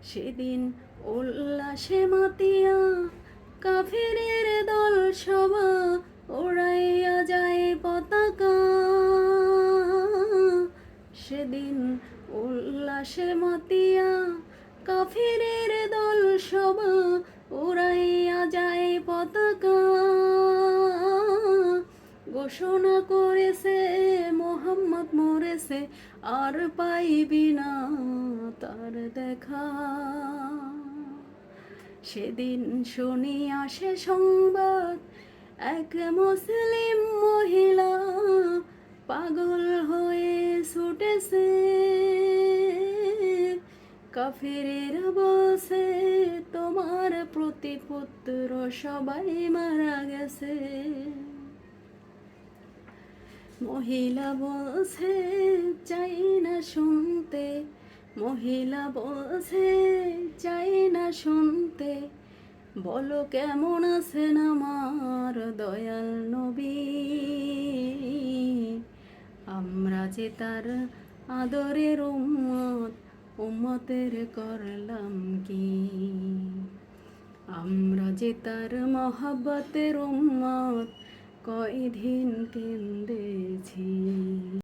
সেদিন উল্লাসে মাতিয়া কাফেরের দল সভা ওড়াইয়া যায় পতাকা। সেদিন উল্লাসে মাতিয়া কাফেরের দল সভা উড়াইয়া যায় পতাকা। ঘোষণা করেছে মোহাম্মদ মরেছে, আর পাইবি না তার দেখা। সেদিন শুনি আসে সংবাদ, এক মুসলিম মহিলা পাগল হয়ে ছুটেছে। কাফেরেরা বলছে তোমার প্রতিপুত্র সবাই মারা গেছে। মহিলা বলছে চাই না শুনতে, মহিলা বলছে চাই না শুনতে, বলো কেমন আছেন আমার দয়াল নবী। আমরা যে তার আদরের উম্মত, উম্মতের করলাম কি? আমরা যে তার মহব্বতের উম্মত, কয়দিন কেঁদেছি।